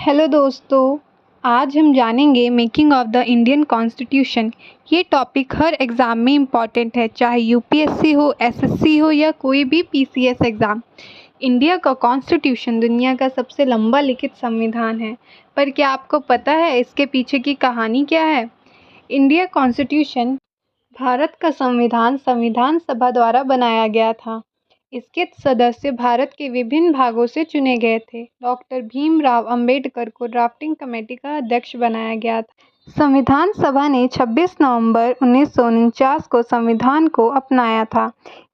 Hello दोस्तों, आज हम जानेंगे making of the Indian constitution. ये टॉपिक हर एग्ज़ाम में इम्पॉर्टेंट है, चाहे यूपीएससी हो, एसएससी हो या कोई भी पीसीएस एग्ज़ाम। इंडिया का कॉन्स्टिट्यूशन दुनिया का सबसे लंबा लिखित संविधान है, पर क्या आपको पता है इसके पीछे की कहानी क्या है? इंडिया कॉन्स्टिट्यूशन भारत का संविधान संविधान सभा द्वारा बनाया गया था। इसके सदस्य भारत के विभिन्न भागों से चुने गए थे। डॉक्टर भीमराव अंबेडकर को ड्राफ्टिंग कमेटी का अध्यक्ष बनाया गया था। संविधान सभा ने 26 नवंबर 1949 को संविधान को अपनाया था।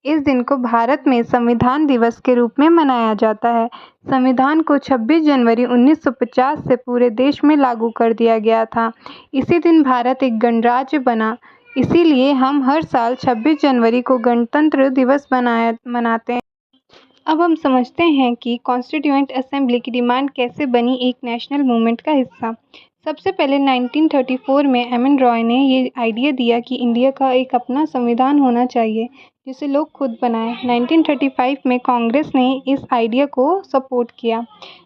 इस दिन को भारत में संविधान दिवस के रूप में मनाया जाता है। संविधान को 26 जनवरी 1950 से पूरे देश में लागू कर दिया गया था। इसी दिन भारत एक गणराज्य बना। इसीलिए हम हर साल 26 जनवरी को गणतंत्र दिवस मनाते हैं। अब हम समझते हैं कि कॉन्स्टिट्यूएंट असेंबली की डिमांड कैसे बनी एक नेशनल मूवमेंट का हिस्सा। सबसे पहले 1934 में एम.एन. रॉय ने ये आइडिया दिया कि इंडिया का एक अपना संविधान होना चाहिए जिसे लोग खुद बनाएं। 1935 में कांग्रेस ने इस आइडिया को सपोर्ट किया।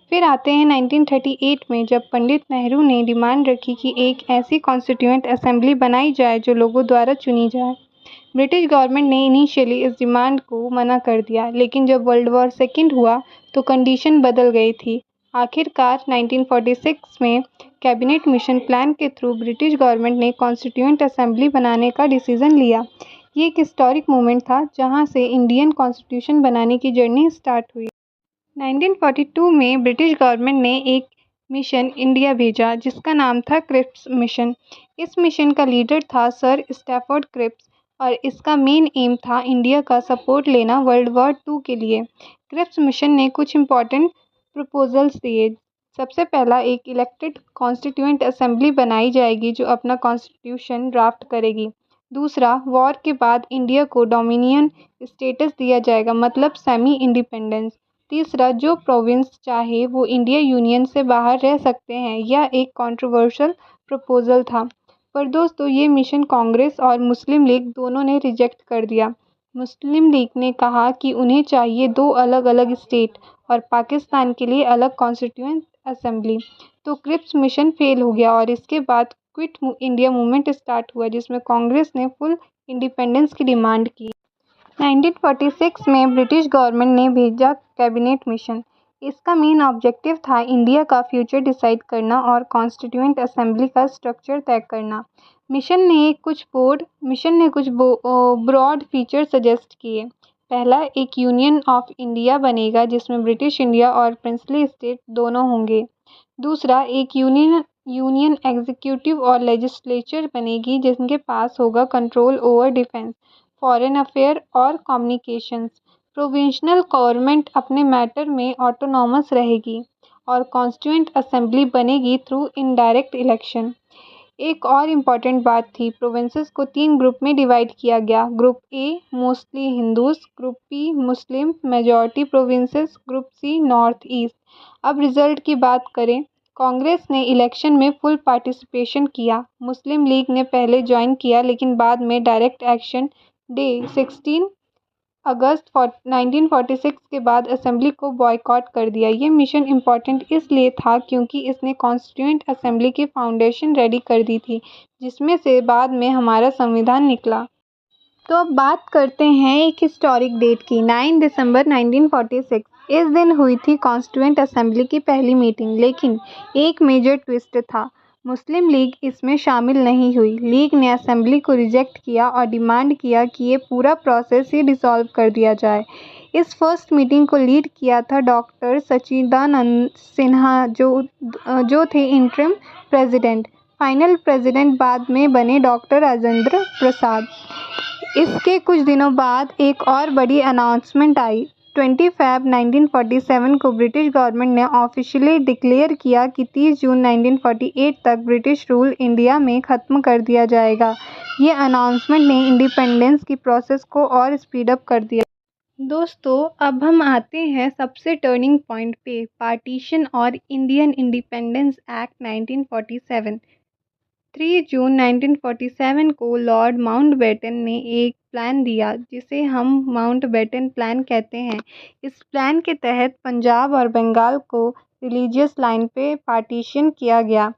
फिर आते हैं 1938 में, जब पंडित नेहरू ने डिमांड रखी कि एक ऐसी कॉन्स्टिट्यूएंट असेंबली बनाई जाए जो लोगों द्वारा चुनी जाए। ब्रिटिश गवर्नमेंट ने इनिशियली इस डिमांड को मना कर दिया, लेकिन जब वर्ल्ड वॉर सेकेंड हुआ तो कंडीशन बदल गई थी। आखिरकार 1946 में कैबिनेट मिशन प्लान के थ्रू ब्रिटिश गवर्नमेंट ने कॉन्स्टिट्यूएंट असेंबली बनाने का डिसीजन लिया। ये एक हिस्टोरिक मोमेंट था जहां से इंडियन कॉन्स्टिट्यूशन बनाने की जर्नी स्टार्ट हुई। 1942 में ब्रिटिश गवर्नमेंट ने एक मिशन इंडिया भेजा जिसका नाम था क्रिप्स मिशन। इस मिशन का लीडर था सर स्टैफोर्ड क्रिप्स और इसका मेन एम था इंडिया का सपोर्ट लेना वर्ल्ड वॉर 2 के लिए। क्रिप्स मिशन ने कुछ इम्पोर्टेंट प्रपोजल्स दिए। सबसे पहला, एक इलेक्टेड कॉन्स्टिट्यूएंट असेंबली बनाई जाएगी जो अपना कॉन्स्टिट्यूशन ड्राफ्ट करेगी। दूसरा, वॉर के बाद इंडिया को डोमिनियन स्टेटस दिया जाएगा, मतलब सेमी इंडिपेंडेंस। तीसरा, जो प्रोविंस चाहे वो इंडिया यूनियन से बाहर रह सकते हैं। यह एक कंट्रोवर्शियल प्रपोजल था, पर दोस्तों ये मिशन कांग्रेस और मुस्लिम लीग दोनों ने रिजेक्ट कर दिया। मुस्लिम लीग ने कहा कि उन्हें चाहिए दो अलग अलग स्टेट और पाकिस्तान के लिए अलग कॉन्स्टिट्यूएंट असेंबली। तो क्रिप्स मिशन फेल हो गया और इसके बाद क्विट इंडिया मूवमेंट स्टार्ट हुआ, जिसमें कांग्रेस ने फुल इंडिपेंडेंस की डिमांड की। 1946 में ब्रिटिश गवर्नमेंट ने भेजा कैबिनेट मिशन। इसका मेन ऑब्जेक्टिव था इंडिया का फ्यूचर डिसाइड करना और कॉन्स्टिट्यूएंट असेंबली का स्ट्रक्चर तय करना। मिशन ने कुछ ब्रॉड फीचर सजेस्ट किए। पहला, एक यूनियन ऑफ इंडिया बनेगा जिसमें ब्रिटिश इंडिया और प्रिंसली स्टेट दोनों होंगे। दूसरा, एक यूनियन एग्जीक्यूटिव और लेजिस्लेचर बनेगी जिनके पास होगा control over defence, foreign affair और कम्युनिकेशंस। प्रोविंशियल गवर्नमेंट अपने मैटर में ऑटोनॉमस रहेगी और कॉन्स्टिट्यूएंट असेंबली बनेगी थ्रू इनडायरेक्ट इलेक्शन। एक और इम्पॉर्टेंट बात थी, प्रोविंसेस को 3 ग्रुप में डिवाइड किया गया। Group A mostly Hindus, group B Muslim majority provinces, group C north east. अब रिजल्ट की बात करें, कांग्रेस ने इलेक्शन में फुल पार्टिसिपेशन किया। मुस्लिम लीग ने पहले ज्वाइन किया लेकिन बाद में डायरेक्ट एक्शन डे 16 अगस्त 1946 के बाद असेंबली को बॉयकॉट कर दिया। ये मिशन इम्पॉर्टेंट इसलिए था क्योंकि इसने कॉन्स्टिट्यूएंट असेंबली की फाउंडेशन रेडी कर दी थी, जिसमें से बाद में हमारा संविधान निकला। तो अब बात करते हैं एक हिस्टोरिक डेट की, 9 दिसंबर 1946। इस दिन हुई थी कॉन्स्टिट्यूएंट असेंबली की पहली मीटिंग, लेकिन एक मेजर ट्विस्ट था। मुस्लिम लीग इसमें शामिल नहीं हुई। लीग ने असेंबली को रिजेक्ट किया और डिमांड किया कि ये पूरा प्रोसेस ही डिसॉल्व कर दिया जाए। इस फर्स्ट मीटिंग को लीड किया था डॉक्टर सच्चिदानंद सिन्हा, जो थे इंटरिम प्रेसिडेंट। फाइनल प्रेसिडेंट बाद में बने डॉक्टर राजेंद्र प्रसाद। इसके कुछ दिनों बाद एक और बड़ी अनाउंसमेंट आई। 20 फरवरी 1947 को ब्रिटिश गवर्नमेंट ने ऑफिशियली डिक्लेयर किया कि 30 जून 1948 तक ब्रिटिश रूल इंडिया में ख़त्म कर दिया जाएगा। ये अनाउंसमेंट ने इंडिपेंडेंस की प्रोसेस को और स्पीड अप कर दिया। दोस्तों, अब हम आते हैं सबसे टर्निंग पॉइंट पे, पार्टीशन और इंडियन इंडिपेंडेंस एक्ट 1947। 3 जून 1947 को लॉर्ड माउंटबेटन ने एक प्लान दिया जिसे हम माउंटबेटन प्लान कहते हैं। इस प्लान के तहत पंजाब और बंगाल को रिलीजियस लाइन पे पार्टीशन किया गया।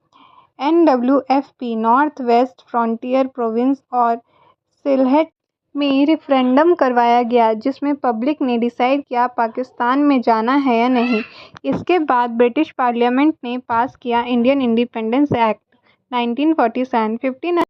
NWFP north west frontier province और सिलहट में रेफरेंडम करवाया गया जिसमें पब्लिक ने डिसाइड किया पाकिस्तान में जाना है या नहीं। इसके बाद ब्रिटिश पार्लियामेंट ने पास किया इंडियन इंडिपेंडेंस एक्ट 1947। 15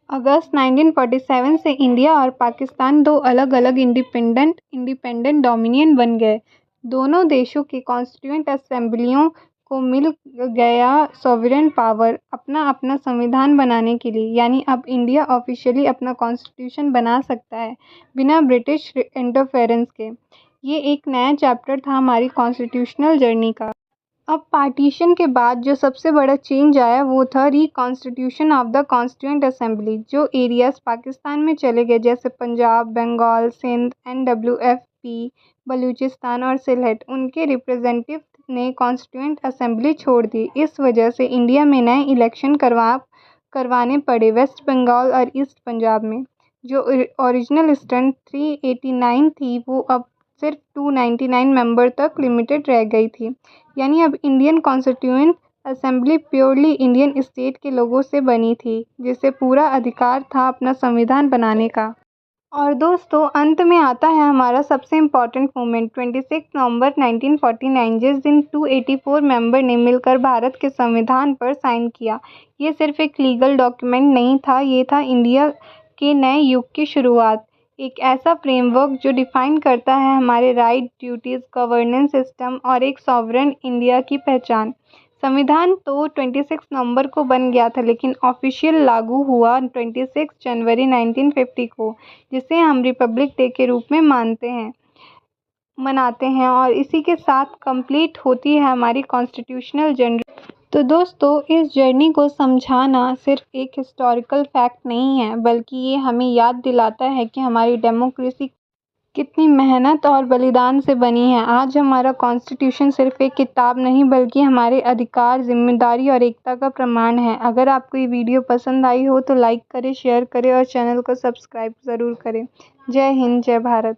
अगस्त 1947 से इंडिया और पाकिस्तान दो अलग अलग इंडिपेंडेंट डोमिनियन बन गए। दोनों देशों की कॉन्स्टिट्यूएंट असेंबलियों को मिल गया सॉवरेन पावर अपना अपना संविधान बनाने के लिए, यानी अब इंडिया ऑफिशियली अपना कॉन्स्टिट्यूशन बना सकता है बिना ब्रिटिश इंटरफेरेंस के। ये एक नया चैप्टर था हमारी कॉन्स्टिट्यूशनल जर्नी का। अब पार्टीशन के बाद जो सबसे बड़ा चेंज आया वो था reconstitution of the constituent assembly. जो एरियाज पाकिस्तान में चले गए जैसे पंजाब, बंगाल, सिंध, NWFP, बलूचिस्तान और सिलहट, उनके रिप्रेजेंटेटिव ने कॉन्स्टिट्यूएंट असेंबली छोड़ दी। इस वजह से इंडिया में नए इलेक्शन करवाने पड़े। वेस्ट बंगाल और ईस्ट पंजाब में जो ओरिजिनल स्ट्रेंथ 389 थी वो अब सिर्फ 299 मेंबर तक लिमिटेड रह गई थी। यानी अब Indian constituent assembly purely Indian state के लोगों से बनी थी जिसे पूरा अधिकार था अपना संविधान बनाने का। और दोस्तों अंत में आता है हमारा सबसे इम्पॉर्टेंट मोमेंट 26 नवंबर 1949, जिस दिन 284 मेंबर ने मिलकर भारत के संविधान पर साइन किया। ये सिर्फ एक लीगल डॉक्यूमेंट नहीं था, ये था इंडिया के नए युग की शुरुआत। एक ऐसा फ्रेमवर्क जो डिफाइन करता है हमारे राइट, ड्यूटीज़, गवर्नेंस सिस्टम और एक सॉवरेन इंडिया की पहचान। संविधान तो 26 नवंबर को बन गया था लेकिन ऑफिशियल लागू हुआ 26 जनवरी 1950 को, जिसे हम रिपब्लिक डे के रूप में मनाते हैं और इसी के साथ कंप्लीट होती है हमारी कॉन्स्टिट्यूशनल जर्नी। तो दोस्तों इस जर्नी को समझाना सिर्फ एक हिस्टोरिकल फैक्ट नहीं है बल्कि ये हमें याद दिलाता है कि हमारी डेमोक्रेसी कितनी मेहनत और बलिदान से बनी है। आज हमारा कॉन्स्टिट्यूशन सिर्फ एक किताब नहीं बल्कि हमारे अधिकार, जिम्मेदारी और एकता का प्रमाण है। अगर आपको ये वीडियो पसंद आई हो तो लाइक करें, शेयर करें और चैनल को सब्सक्राइब ज़रूर करें। जय हिंद, जय भारत।